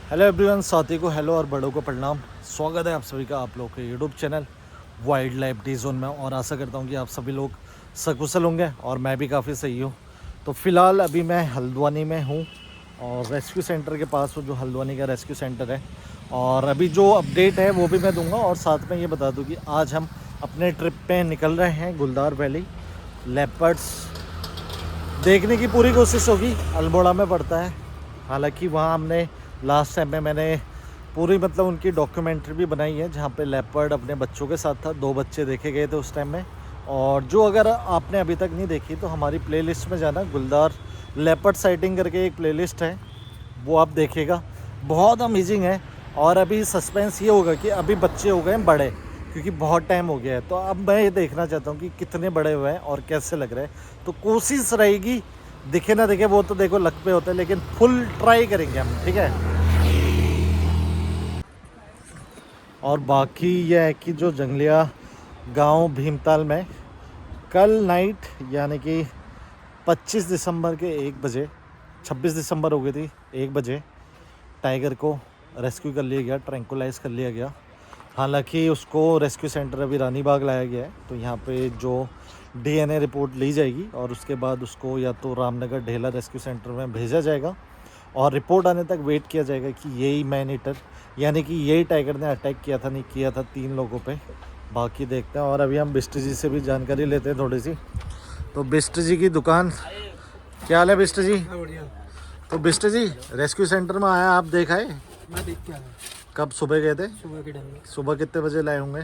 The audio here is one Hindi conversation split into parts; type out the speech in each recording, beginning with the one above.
हेलो एवरीवन, साथी को हेलो और बड़ों को प्रणाम। स्वागत है आप सभी का आप लोग के YouTube channel wild life D zone में। और आशा करता हूँ कि आप सभी लोग सकुशल होंगे और मैं भी काफ़ी सही हूँ। तो फ़िलहाल अभी मैं हल्द्वानी में हूँ और रेस्क्यू सेंटर के पास हूँ, जो हल्द्वानी का रेस्क्यू सेंटर है। और अभी जो अपडेट है वो भी मैं दूँगा और साथ में ये बता दूँ कि आज हम अपने ट्रिप पे निकल रहे हैं गुलदार वैली। लेपर्ड्स देखने की पूरी कोशिश होगी। अल्मोड़ा में पड़ता है, हालांकि वहाँ हमने लास्ट टाइम में मैंने पूरी उनकी डॉक्यूमेंट्री भी बनाई है, जहाँ पे लेपर्ड अपने बच्चों के साथ था। 2 बच्चे देखे गए थे उस टाइम में। और जो अगर आपने अभी तक नहीं देखी तो हमारी प्लेलिस्ट में जाना, गुलदार लेपर्ड साइटिंग करके एक प्लेलिस्ट है, वो आप देखिएगा, बहुत अमेजिंग है। और अभी सस्पेंस ये होगा कि अभी बच्चे हो गए हैं बड़े, क्योंकि बहुत टाइम हो गया है। तो अब मैं ये देखना चाहता हूँ कि कितने बड़े हुए हैं और कैसे लग रहे हैं। तो कोशिश रहेगी, दिखे ना दिखे वो तो देखो लक पे होता है, लेकिन फुल ट्राई करेंगे हम, ठीक है। और बाकी यह है कि जो जंगलिया गांव भीमताल में कल नाइट यानी कि 25 दिसंबर के 1 बजे, 26 दिसंबर हो गई थी 1 बजे, टाइगर को रेस्क्यू कर लिया गया, ट्रैंकुलाइज कर लिया गया। हालांकि उसको रेस्क्यू सेंटर अभी रानी बाग लाया गया है। तो यहाँ पे जो डीएनए रिपोर्ट ली जाएगी और उसके बाद उसको या तो रामनगर ढेला रेस्क्यू सेंटर में भेजा जाएगा और रिपोर्ट आने तक वेट किया जाएगा कि यही मैन ईटर यानी कि यही टाइगर ने अटैक किया था, नहीं किया था 3 लोगों पे। बाकी देखते हैं। और अभी हम बिष्ट जी से भी जानकारी लेते हैं थोड़ी सी। तो बिष्ट जी की दुकान, क्या हाल है बिष्ट जी? तो बिष्ट जी, रेस्क्यू सेंटर में आया, आप देखा है? मैं देख के आया। कब सुबह गए थे? सुबह के टाइम में। सुबह कितने बजे लाए होंगे?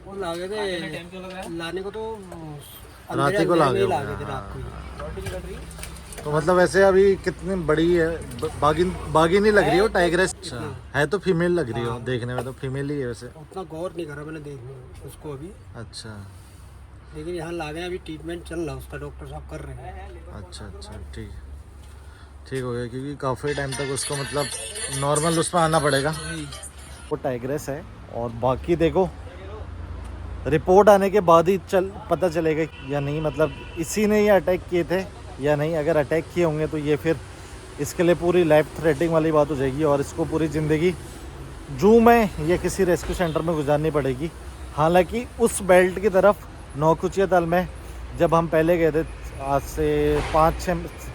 वो लागे थे लाने को तो रात ही को लागे होंगे। थे रात को। तो वैसे अभी कितनी बड़ी है? बागी नहीं लग रही हो, टाइग्रेस है तो फीमेल लग रही हो, देखने में तो फीमेल ही है वैसे। उतना गौर नहीं करा मैंने देखने उसको अभी। अच्छा, लेकिन यहाँ लागे अभी ट्रीटमेंट चल रहा है उसका, डॉक्टर साहब कर रहे हैं। अच्छा, ठीक ठीक हो गया, क्योंकि काफ़ी टाइम तक उसको नॉर्मल उसमें आना पड़ेगा। वो टाइग्रेस है। और बाकी देखो, रिपोर्ट आने के बाद ही पता चलेगा या नहीं, इसी ने ये अटैक किए थे या नहीं। अगर अटैक किए होंगे तो ये फिर इसके लिए पूरी लाइफ थ्रेटनिंग वाली बात हो जाएगी और इसको पूरी ज़िंदगी जू में या किसी रेस्क्यू सेंटर में गुजारनी पड़ेगी। हालांकि उस बेल्ट की तरफ नौकुचिया ताल में जब हम पहले गए थे, आज से 5-6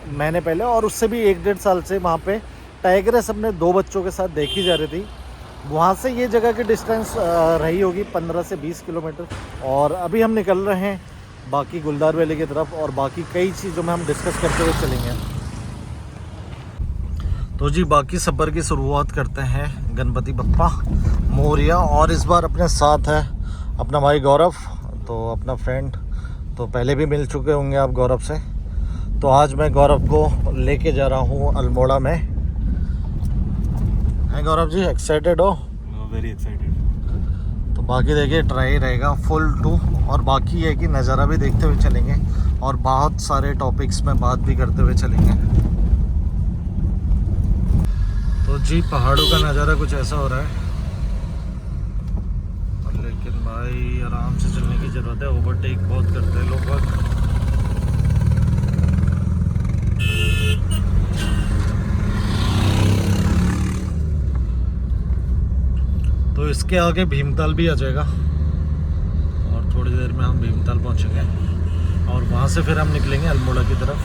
महीने पहले, और उससे भी 1-1.5 साल से वहाँ पे टाइग्रेस अपने 2 बच्चों के साथ देखी जा रही थी। वहाँ से ये जगह की डिस्टेंस रही होगी 15 से 20 किलोमीटर। और अभी हम निकल रहे हैं बाकी गुलदार वैली की तरफ, और बाकी कई चीज़ों में हम डिस्कस करते हुए चलेंगे। तो जी, बाकी सफ़र की शुरुआत करते हैं गणपति बप्पा मोरिया। और इस बार अपने साथ है अपना भाई गौरव, तो अपना फ्रेंड, तो पहले भी मिल चुके होंगे आप गौरव से। तो आज मैं गौरव को लेके जा रहा हूँ अल्मोड़ा में। हैं गौरव जी, एक्साइटेड हो? Very excited. तो बाकी देखिए, ट्राई रहेगा फुल टू। और बाकी है कि नज़ारा भी देखते हुए चलेंगे और बहुत सारे टॉपिक्स में बात भी करते हुए चलेंगे। तो जी, पहाड़ों का नज़ारा कुछ ऐसा हो रहा है, लेकिन भाई आराम से चलने की ज़रूरत है। ओवरटेक बहुत करते हैं लोग बहुत। तो इसके आगे भीमताल भी आ जाएगा और थोड़ी देर में हम भीमताल पहुंचेंगे और वहां से फिर हम निकलेंगे अल्मोड़ा की तरफ।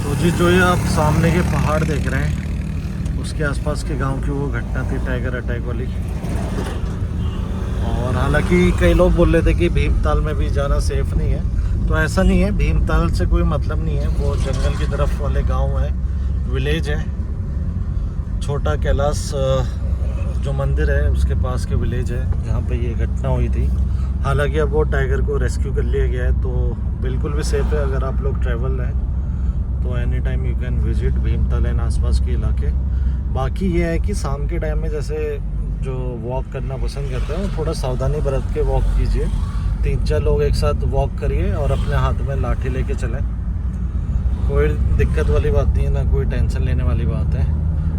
तो जी, जो ये आप सामने के पहाड़ देख रहे हैं, उसके आसपास के गांव की वो घटना थी टाइगर अटैक वाली। और हालांकि कई लोग बोल रहे थे कि भीमताल में भी जाना सेफ नहीं है, तो ऐसा नहीं है। भीमताल से कोई मतलब नहीं है, वो जंगल की तरफ वाले गाँव है, विलेज है। छोटा कैलाश जो मंदिर है उसके पास के विलेज है जहाँ पे ये घटना हुई थी। हालांकि अब वो टाइगर को रेस्क्यू कर लिया गया है, तो बिल्कुल भी सेफ है। अगर आप लोग ट्रैवल हैं तो any time you can visit Bhimtal and आसपास के इलाके। बाकी ये है कि शाम के टाइम में जैसे जो वॉक करना पसंद करते हैं, थोड़ा सावधानी बरत के वॉक कीजिए। 3-4 लोग एक साथ वॉक करिए और अपने हाथ में लाठी लेके चलें। कोई दिक्कत वाली बात नहीं है, ना कोई टेंशन लेने वाली बात है।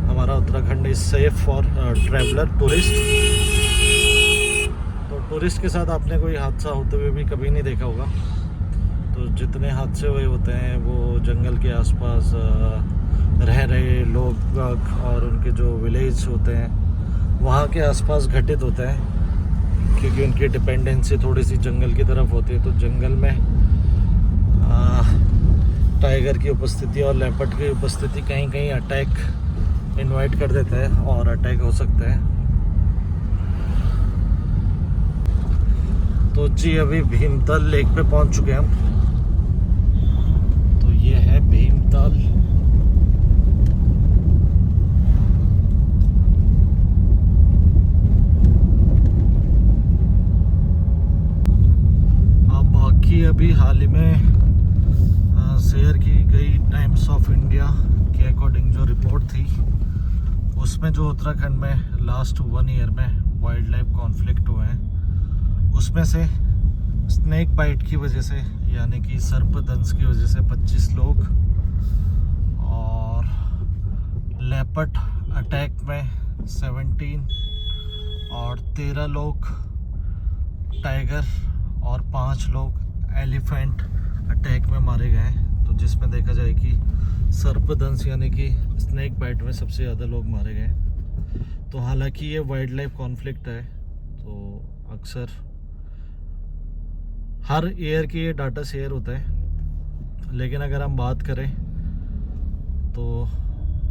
हमारा Uttarakhand is safe for traveller, tourist. तो टूरिस्ट के साथ आपने कोई हादसा होते हुए भी कभी नहीं देखा होगा। तो जितने हादसे हुए होते हैं वो जंगल के आसपास रह रहे लोग और उनके जो विलेज होते हैं वहाँ के आसपास घटित होता है, क्योंकि उनकी डिपेंडेंसी थोड़ी सी जंगल की तरफ होती है। तो जंगल में टाइगर की उपस्थिति और लेपर्ड की उपस्थिति कहीं कहीं अटैक इनवाइट कर देता है और अटैक हो सकता है। तो जी अभी भीमताल लेक पे पहुंच चुके हैं हम। तो ये है भीमताल। अब बाकी अभी हाल ही में शेयर की गई टाइम्स ऑफ इंडिया के अकॉर्डिंग जो रिपोर्ट थी, उसमें जो उत्तराखंड में लास्ट 1 ईयर में वाइल्ड लाइफ कॉन्फ्लिक्ट हुए हैं, उसमें से स्नेक बाइट की वजह से यानी कि सर्पदंश की वजह से 25 लोग, और लेपर्ड अटैक में 17 और 13 लोग टाइगर और 5 लोग एलिफेंट अटैक में मारे गए। तो जिसमें देखा जाए कि सर्पदंश यानी कि स्नेक बाइट में सबसे ज़्यादा लोग मारे गए। तो हालांकि ये वाइल्ड लाइफ कॉन्फ्लिक्ट है, तो अक्सर हर ईयर की ये डाटा शेयर होता है। लेकिन अगर हम बात करें तो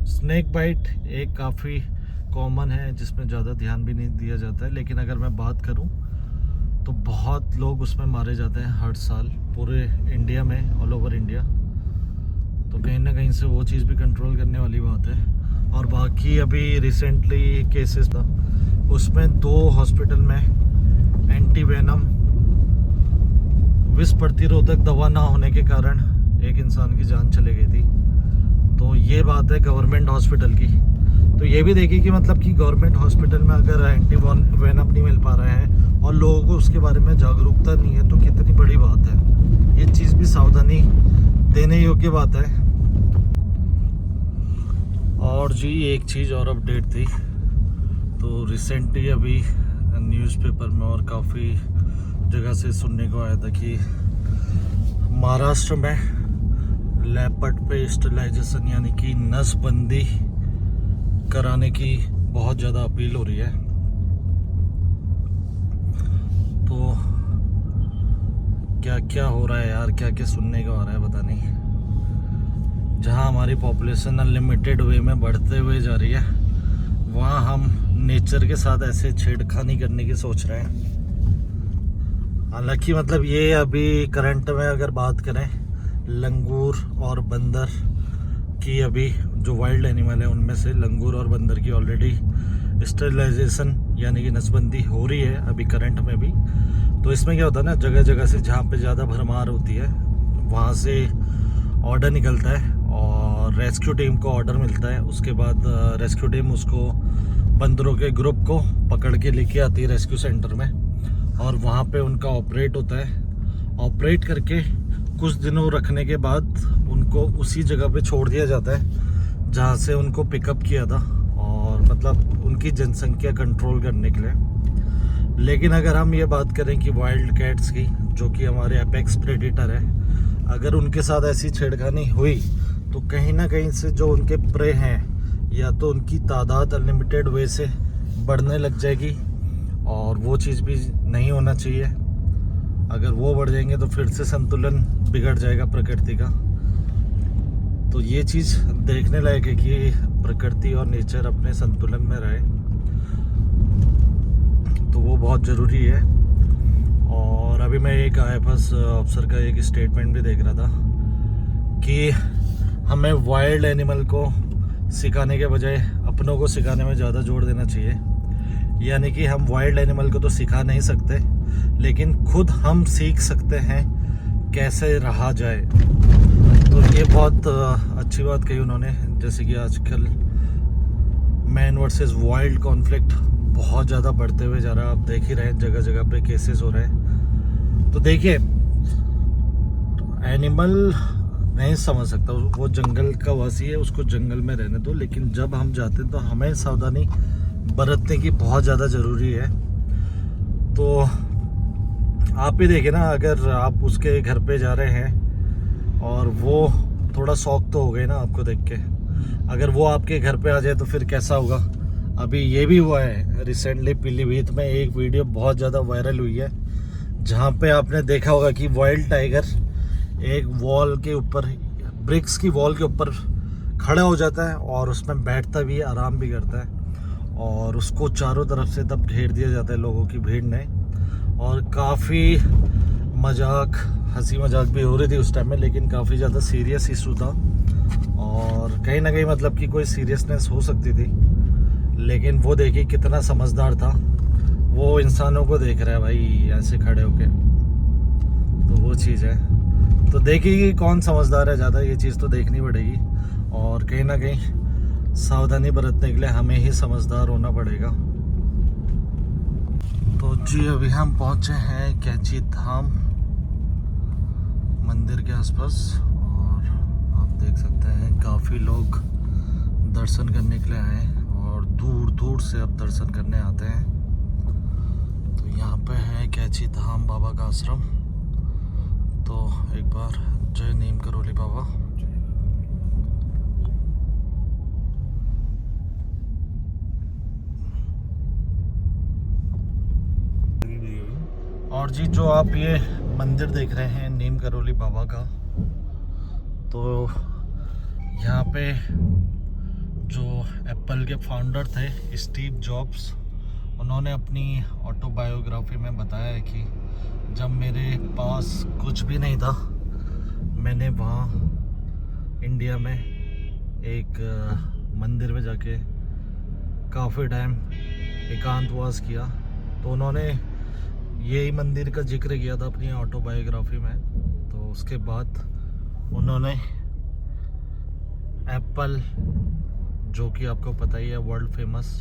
स्नेक बाइट एक काफ़ी कॉमन है जिसमें ज़्यादा ध्यान भी नहीं दिया जाता है। लेकिन अगर मैं बात करूं तो बहुत लोग उसमें मारे जाते हैं हर साल पूरे इंडिया में, ऑल ओवर इंडिया। तो कहीं ना कहीं से वो चीज़ भी कंट्रोल करने वाली बात है। और बाकी अभी रिसेंटली केसेस था, उसमें 2 हॉस्पिटल में एंटी वेनम विष प्रतिरोधक दवा ना होने के कारण एक इंसान की जान चली गई थी। तो ये बात है गवर्नमेंट हॉस्पिटल की। तो ये भी देखिए कि मतलब कि गवर्नमेंट हॉस्पिटल में अगर एंटी वेनम नहीं मिल पा रहा है और लोगों को उसके बारे में जागरूकता नहीं है, तो कितनी बड़ी बात है। ये चीज़ भी सावधानी देने योग्य बात है। और जी एक चीज़ और अपडेट थी, तो रिसेंटली अभी न्यूज़पेपर में और काफ़ी जगह से सुनने को आया था कि महाराष्ट्र में लेपर्ड पे स्टरलाइजेशन यानी कि नसबंदी कराने की बहुत ज़्यादा अपील हो रही है। तो क्या क्या हो रहा है यार, क्या क्या सुनने को आ रहा है पता नहीं। जहाँ हमारी पॉपुलेशन अनलिमिटेड वे में बढ़ते हुए जा रही है, वहाँ हम नेचर के साथ ऐसे छेड़खानी करने की सोच रहे हैं। हालांकि मतलब ये अभी करंट में अगर बात करें, लंगूर और बंदर की अभी जो वाइल्ड एनिमल है उनमें से लंगूर और बंदर की ऑलरेडी स्टरलाइजेशन यानी कि नसबंदी हो रही है अभी करंट में भी। तो इसमें क्या होता है ना, जगह जगह से जहाँ पे ज़्यादा भरमार होती है वहाँ से ऑर्डर निकलता है और रेस्क्यू टीम को ऑर्डर मिलता है। उसके बाद रेस्क्यू टीम उसको बंदरों के ग्रुप को पकड़ के लेके आती है रेस्क्यू सेंटर में, और वहाँ पे उनका ऑपरेट होता है। ऑपरेट करके कुछ दिनों रखने के बाद उनको उसी जगह पे छोड़ दिया जाता है जहाँ से उनको पिकअप किया था, और मतलब उनकी जनसंख्या कंट्रोल करने के लिए। लेकिन अगर हम ये बात करें कि वाइल्ड कैट्स की, जो कि हमारे एपेक्स प्रेडेटर है, अगर उनके साथ ऐसी छेड़खानी हुई तो कहीं ना कहीं से जो उनके प्रे हैं या तो उनकी तादाद अनलिमिटेड वे से बढ़ने लग जाएगी, और वो चीज़ भी नहीं होना चाहिए। अगर वो बढ़ जाएंगे तो फिर से संतुलन बिगड़ जाएगा प्रकृति का। तो ये चीज़ देखने लायक है कि प्रकृति और नेचर अपने संतुलन में रहे, तो वो बहुत ज़रूरी है। और अभी मैं एक IFS अफसर का एक स्टेटमेंट भी देख रहा था कि हमें वाइल्ड एनिमल को सिखाने के बजाय अपनों को सिखाने में ज़्यादा जोर देना चाहिए। यानी कि हम वाइल्ड एनिमल को तो सिखा नहीं सकते, लेकिन खुद हम सीख सकते हैं कैसे रहा जाए। तो ये बहुत अच्छी बात कही उन्होंने। जैसे कि आजकल मैन वर्सेस वाइल्ड कॉन्फ्लिक्ट बहुत ज़्यादा बढ़ते हुए जा रहा है। आप देख ही रहे हैं, जगह जगह पे केसेस हो रहे हैं। तो देखिए, एनिमल नहीं समझ सकता, वो जंगल का वासी है, उसको जंगल में रहने दो। लेकिन जब हम जाते हैं तो हमें सावधानी बरतने की बहुत ज़्यादा ज़रूरी है। तो आप भी देखिए ना, अगर आप उसके घर पे जा रहे हैं और वो थोड़ा शौक तो हो गई ना आपको देख के। अगर वो आपके घर पे आ जाए तो फिर कैसा होगा। अभी ये भी हुआ है रिसेंटली, पीलीभीत में एक वीडियो बहुत ज़्यादा वायरल हुई है, जहाँ पे आपने देखा होगा कि वाइल्ड टाइगर एक वॉल के ऊपर, ब्रिक्स की वॉल के ऊपर खड़ा हो जाता है और उसमें बैठता भी है, आराम भी करता है, और उसको चारों तरफ से तब घेर दिया जाता है लोगों की भीड़ ने। और काफ़ी मजाक, हंसी मजाक भी हो रही थी उस टाइम में, लेकिन काफ़ी ज़्यादा सीरियस इशू था और कहीं ना कहीं मतलब कि कोई सीरियसनेस हो सकती थी, लेकिन वो देखिए कितना समझदार था। वो इंसानों को देख रहा है भाई ऐसे खड़े होके, तो वो चीज़ है। तो देखिए कौन समझदार है ज़्यादा, ये चीज़ तो देखनी पड़ेगी और कहीं ना कहीं सावधानी बरतने के लिए हमें ही समझदार होना पड़ेगा। तो जी अभी हम पहुँचे हैं कैची धाम मंदिर के आसपास, और आप देख सकते हैं काफ़ी लोग दर्शन करने के लिए आए हैं और दूर दूर से अब दर्शन करने आते हैं। तो यहाँ पे है कैची धाम बाबा का आश्रम। तो एक बार जय नीम करोली बाबा। और जी जो आप ये मंदिर देख रहे हैं नीम करोली बाबा का, तो यहाँ पे जो एप्पल के फाउंडर थे स्टीव जॉब्स, उन्होंने अपनी ऑटोबायोग्राफी में बताया है कि जब मेरे पास कुछ भी नहीं था, मैंने वहाँ इंडिया में एक मंदिर में जाके काफ़ी टाइम एकांतवास किया। तो उन्होंने यही मंदिर का जिक्र किया था अपनी ऑटोबायोग्राफी में। तो उसके बाद उन्होंने एप्पल, जो कि आपको पता ही है वर्ल्ड फेमस,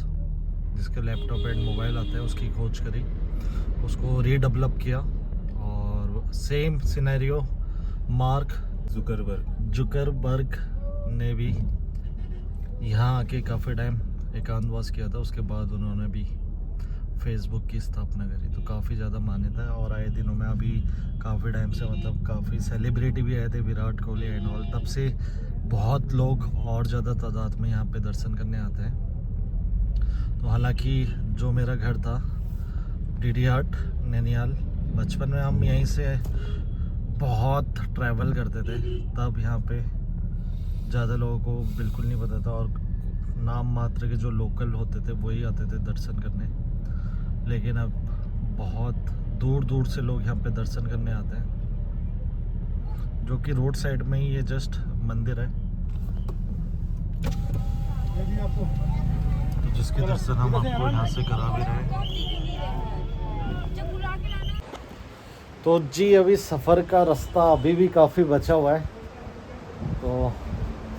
जिसके लैपटॉप एंड मोबाइल आता है, उसकी खोज करी, उसको रीडेवलप किया। और सेम सिनेरियो मार्क जुकरबर्ग ने भी यहाँ आके काफ़ी टाइम एकांतवास किया था। उसके बाद उन्होंने भी फेसबुक की स्थापना करी। तो काफ़ी ज़्यादा मान्यता है। और आए दिनों में अभी काफ़ी टाइम से मतलब काफ़ी सेलिब्रिटी भी आए थे, विराट कोहली एंड ऑल, तब से बहुत लोग और ज़्यादा तादाद में यहाँ पे दर्शन करने आते हैं। तो हालांकि जो मेरा घर था DD हाट नैनीताल, बचपन में हम यहीं से बहुत ट्रैवल करते थे, तब यहाँ पे ज़्यादा लोगों को बिल्कुल नहीं पता था और नाम मात्र के जो लोकल होते थे वही आते थे दर्शन करने। लेकिन अब बहुत दूर दूर से लोग यहाँ पे दर्शन करने आते हैं, जो कि रोड साइड में ही ये जस्ट मंदिर है। तो जिसके दर्शन हम आपको यहाँ से करा भी रहे हैं। तो जी अभी सफ़र का रास्ता अभी भी काफ़ी बचा हुआ है। तो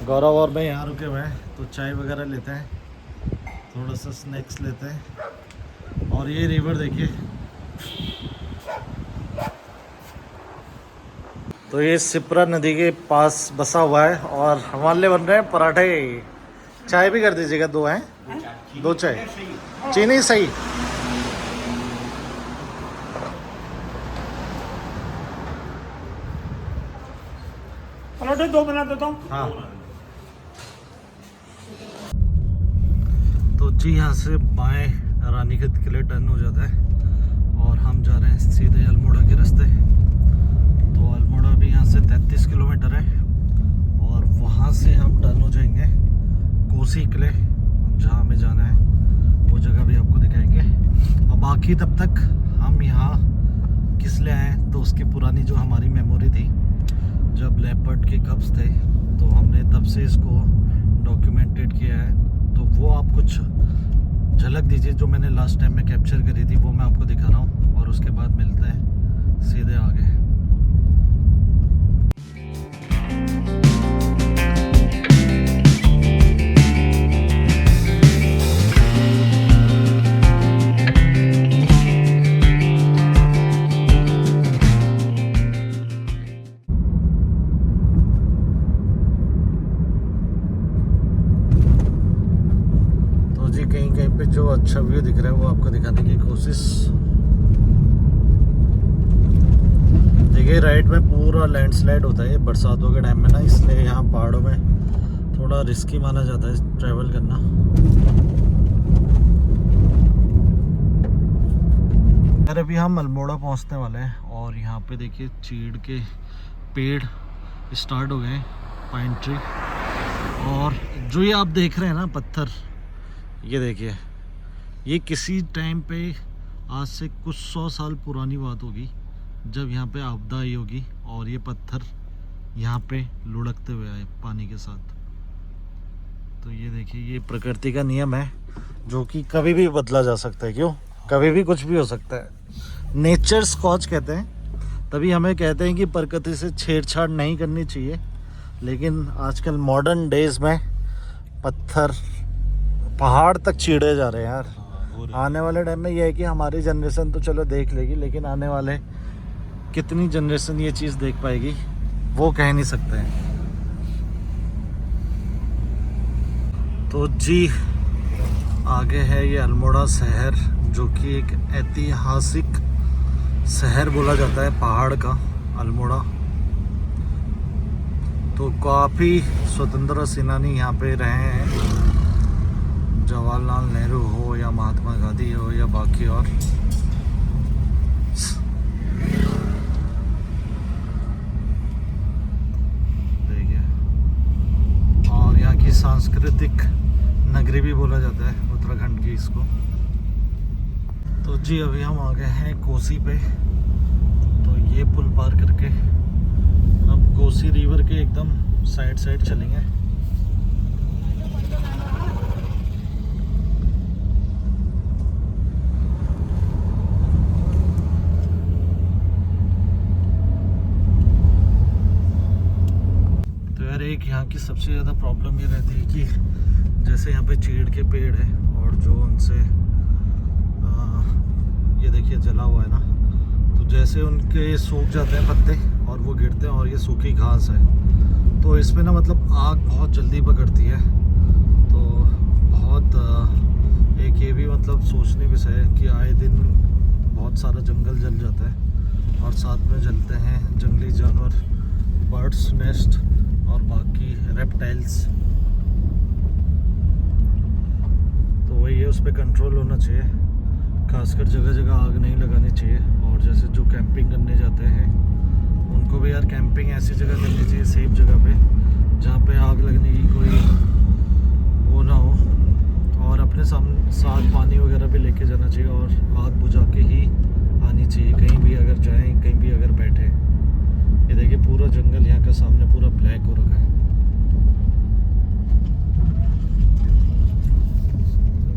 गौरव और मैं यहाँ रुके हुए हैं, तो चाय वगैरह लेते हैं, थोड़ा सा स्नैक्स लेते हैं। और ये रिवर देखिए, तो ये सिप्रा नदी के पास बसा हुआ है और हमारे लिए बन रहे हैं पराठे। चाय भी कर दीजिएगा, 2 हैं, 2 चाय, चीनी सही। पराठे 2 बना देता हूँ। हाँ। तो जी यहाँ से बाएं रानीखेत के लिए टर्न हो जाता है और हम जा रहे हैं सीधे अल्मोड़ा के रास्ते। तो अल्मोड़ा भी यहाँ से 33 किलोमीटर है और वहाँ से हम टर्न हो जाएंगे कोसी किले, जहाँ हमें जाना है वो जगह भी आपको दिखाएंगे। और बाकी तब तक हम यहाँ किस लिए आए, तो उसकी पुरानी जो हमारी मेमोरी थी, जब लेपर्ड के कब्स थे, तो हमने तब से इसको डॉक्यूमेंटेड किया है। तो वो आप कुछ झलक दीजिए जो मैंने लास्ट टाइम में कैप्चर करी थी, वो मैं आपको दिखा रहा हूँ और उसके बाद मिलते हैं सीधे आगे। कहीं पे जो अच्छा व्यू दिख रहा है वो आपको दिखाने की कोशिश। देखिए राइट में पूरा लैंडस्लाइड होता है बरसातों के टाइम में ना, इसलिए यहाँ थोड़ा रिस्की माना जाता है ट्रैवल करना। यार अभी हम अल्मोड़ा पहुंचने वाले हैं और यहाँ पे देखिए चीड़ के पेड़ स्टार्ट हो गए, पाइन ट्री। और जो ये आप देख रहे हैं ना पत्थर, ये देखिए, ये किसी टाइम पे आज से कुछ 100 साल पुरानी बात होगी जब यहाँ पे आपदा आई होगी और ये पत्थर यहाँ पे लुढ़कते हुए आए पानी के साथ। तो ये देखिए, ये प्रकृति का नियम है जो कि कभी भी बदला जा सकता है। क्यों? कभी भी कुछ भी हो सकता है। नेचर स्कॉच कहते हैं, तभी हमें कहते हैं कि प्रकृति से छेड़छाड़ नहीं करनी चाहिए। लेकिन आजकल मॉडर्न डेज में पत्थर पहाड़ तक छीड़े जा रहे हैं यार। आने वाले टाइम में ये है कि हमारी जनरेशन तो चलो देख लेगी, लेकिन आने वाले कितनी जनरेशन ये चीज़ देख पाएगी वो कह नहीं सकते हैं। तो जी आगे है ये अल्मोड़ा शहर, जो कि एक ऐतिहासिक शहर बोला जाता है पहाड़ का, अल्मोड़ा। तो काफ़ी स्वतंत्रता सेनानी यहाँ पे रहे हैं, जवाहरलाल नेहरू हो या महात्मा गांधी हो या बाकी और। देखिए, और यहाँ की सांस्कृतिक नगरी भी बोला जाता है उत्तराखंड की इसको। तो जी अभी हम आ गए हैं कोसी पे। तो ये पुल पार करके अब कोसी रिवर के एकदम साइड चलेंगे। तो यार एक यहाँ की सबसे ज़्यादा प्रॉब्लम ये रहती है कि जैसे यहाँ पे चीड़ के पेड़ है और जो उनसे ये देखिए जला हुआ है ना, तो जैसे उनके सूख जाते हैं पत्ते और वो गिरते हैं और ये सूखी घास है, तो इसमें ना मतलब आग बहुत जल्दी पकड़ती है। तो बहुत एक ये भी मतलब सोचने विषय है कि आए दिन बहुत सारा जंगल जल जाता है और साथ में जलते हैं जंगली जानवर, बर्ड्स नेस्ट और बाकी रेप्टाइल्स। तो वही है, उस पर कंट्रोल होना चाहिए। खासकर जगह जगह आग नहीं लगानी चाहिए। और जैसे जो कैंपिंग करने जाते हैं उनको भी यार कैंपिंग ऐसी जगह करनी चाहिए, सेफ जगह पे, जहाँ पे आग लगने की कोई वो ना हो। और अपने साथ पानी वगैरह भी लेके जाना चाहिए और आग बुझा के ही आनी चाहिए कहीं भी अगर जाएं, कहीं भी अगर बैठे। ये देखिए पूरा जंगल यहाँ का सामने पूरा ब्लैक हो रखा है।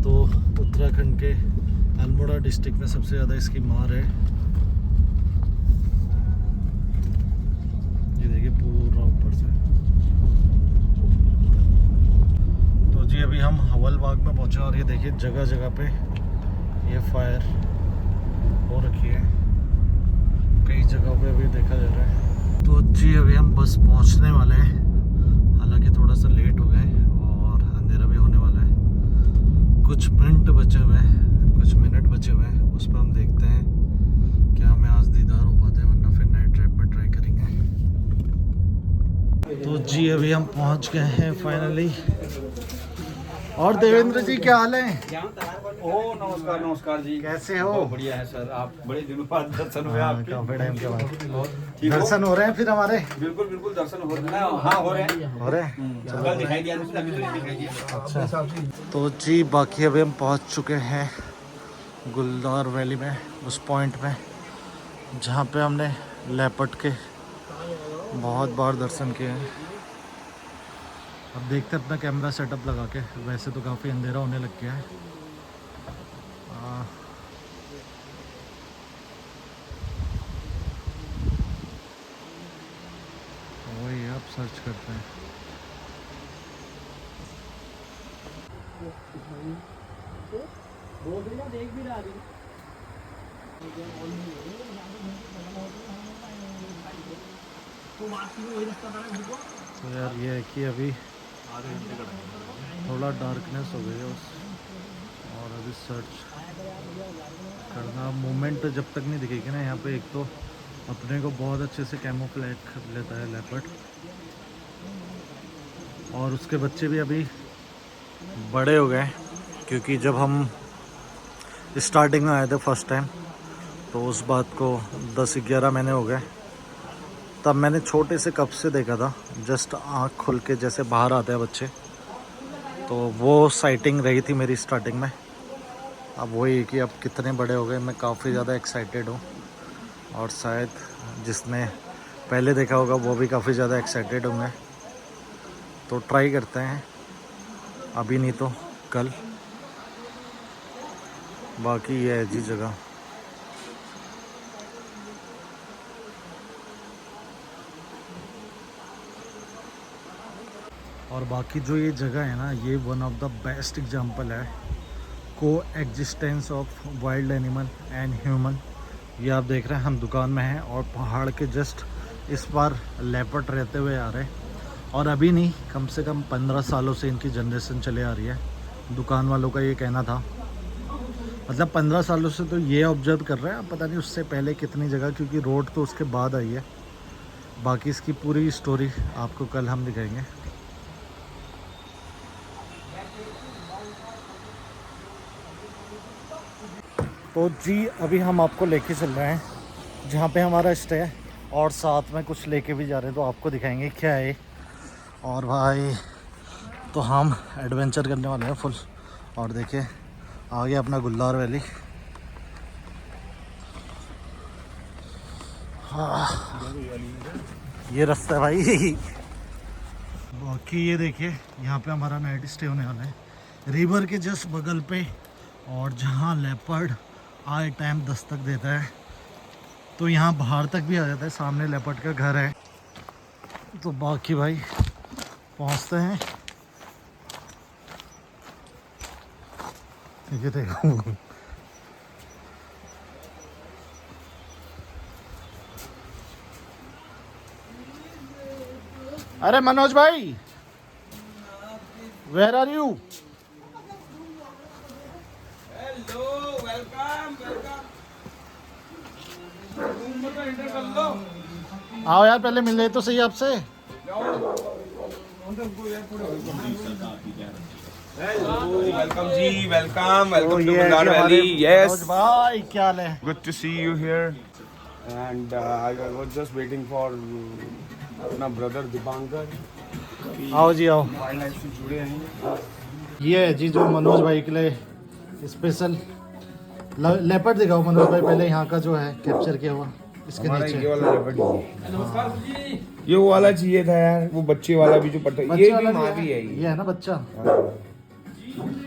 तो उत्तराखंड के अल्मोड़ा डिस्ट्रिक्ट में सबसे ज़्यादा इसकी मार है। ये देखिए पूरा ऊपर से। तो जी अभी हम हवल बाग में पहुंचे और ये देखिए जगह जगह पे ये फायर हो रखी है, कई जगहों पे अभी देखा जा रहा है। तो जी अभी हम बस पहुंचने वाले हैं, हालांकि थोड़ा सा लेट हो गए और अंधेरा भी होने वाला है। कुछ मिनट बचे हुए हैं, उस पर हम देखते हैं क्या हमें आज दीदार हो पाते हैं, वरना फिर नाइट ट्रैप में ट्राई करेंगे। तो जी अभी हम पहुंच गए हैं फाइनली। और देवेंद्र जी क्या हाल है? ओ नमस्कार नमस्कार जी, कैसे हो? बहुत बढ़िया है सर, आप बड़े दिनों बाद दर्शन हुए आपके। काफी टाइम के बाद ठीक हो? दर्शन हो रहे हैं फिर हमारे। बिल्कुल बिल्कुल दर्शन हो रहे हैं। हाँ हो रहे हैं। कल दिखाई दिया, अभी तो नहीं दिखाई दिया। अच्छा, तो जी बाकी अभी हम पहुंच चुके हैं गुलदार वैली में, उस पॉइंट में जहाँ पे हमने लेपर्ड के बहुत बार दर्शन किए हैं। अब देखते हैं अपना कैमरा सेटअप लगा के। वैसे तो काफ़ी अंधेरा होने लग गया है। वही आप सर्च करते हैं। तो यार ये है कि अभी थोड़ा डार्कनेस हो गई है और अभी सर्च करना, मूवमेंट जब तक नहीं दिखेगी ना यहाँ पे, एक तो अपने को बहुत अच्छे से कैमोफ्लेज लेता है लेपर्ड, और उसके बच्चे भी अभी बड़े हो गए, क्योंकि जब हम स्टार्टिंग में आए थे फर्स्ट टाइम तो उस बात को 10-11 महीने हो गए। तब मैंने छोटे से कप से देखा था, जस्ट आँख खुल के जैसे बाहर आते हैं बच्चे, तो वो साइटिंग रही थी मेरी स्टार्टिंग में। अब वही कि अब कितने बड़े हो गए, मैं काफ़ी ज़्यादा एक्साइटेड हूँ, और शायद जिसने पहले देखा होगा वो भी काफ़ी ज़्यादा एक्साइटेड होंगे। तो ट्राई करते हैं, अभी नहीं तो कल। बाकी ये है जी जगह। और बाकी जो ये जगह है ना, ये one of the best example है को existence of wild animal and human. ये आप देख रहे हैं हम दुकान में हैं और पहाड़ के जस्ट इस पार लेपर्ड रहते हुए आ रहे हैं। और अभी नहीं, कम से कम 15 सालों से इनकी जनरेशन चले आ रही है, दुकान वालों का ये कहना था। मतलब 15 सालों से तो ये ऑब्जर्व कर रहे हैं, अब पता नहीं उससे पहले कितनी जगह, क्योंकि रोड तो उसके बाद आई है। बाकी इसकी पूरी स्टोरी आपको कल हम दिखाएंगे। तो जी अभी हम आपको लेके चल रहे हैं जहाँ पे हमारा स्टे है, और साथ में कुछ लेके भी जा रहे हैं, तो आपको दिखाएंगे क्या है। और भाई तो हम एडवेंचर करने वाले हैं फुल। और देखिए आगे अपना गुलदार वैली। हाँ ये रास्ता है भाई। बाकी ये देखिए यहाँ पे हमारा नाइट स्टे होने वाला है, रिवर के जस्ट बगल पे। और जहाँ लेपर्ड आए टाइम दस्तक देता है तो यहाँ बाहर तक भी आ जाता है, सामने लेपर्ड का घर है। तो बाकी भाई पहुँचते हैं। ये देखो अरे मनोज भाई, where are you? Hello, welcome welcome. Room में तो एंटर कर लो। आओ यार, पहले मिल रहे तो सही आपसे। वेलकम जी, वेलकम वेलकम टू ये गुलदार हमारे वैली। यस मनोज भाई, क्या हाल है? Good to see you here and I was just waiting for अपना ब्रदर दीपांकर। आओ जी आओ। वाइल्ड लाइफ से जुड़े हैं। ये है जी जो मनोज भाई के लिए स्पेशल लेपर्ड दिखाओ मनोज भाई, पहले यहाँ का जो है कैप्चर किया हुआ इसके हमारा नीचे। ये वाला लेपर्ड चाहिए। ये वो वाला चाहिए था यार, वो बच्चे वाला भी जो पट्टा, बच्चे ये वाला भी माँ भी भी है ये है ना बच्चा।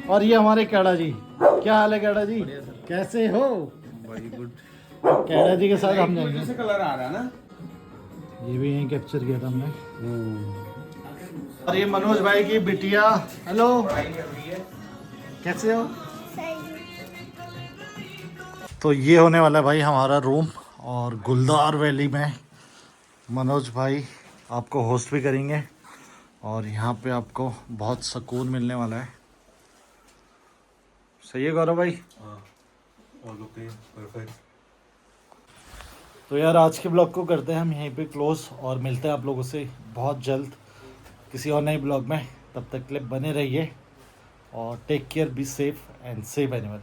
और ये हमारे कैड़ा जी, क्या हाल है कैड़ा जी, कैसे हो? Very good. कैड़ा जी के साथ हम जाएंगे। से कलर आ रहा है ना, ये भी यहीं कैप्चर किया था हमने। और ये मनोज भाई की बिटिया, हेलो पढ़ाई कर रही है। कैसे हो? तो ये होने वाला है भाई हमारा रूम, और गुलदार वैली में मनोज भाई आपको होस्ट भी करेंगे, और यहाँ पे आपको बहुत सुकून मिलने वाला है। सही है गौरव भाई? परफेक्ट। तो यार आज के ब्लॉग को करते हैं हम यहीं पे क्लोज, और मिलते हैं आप लोगों से बहुत जल्द किसी और नए ब्लॉग में। तब तक के लिए बने रहिए और take care, be safe and save animal.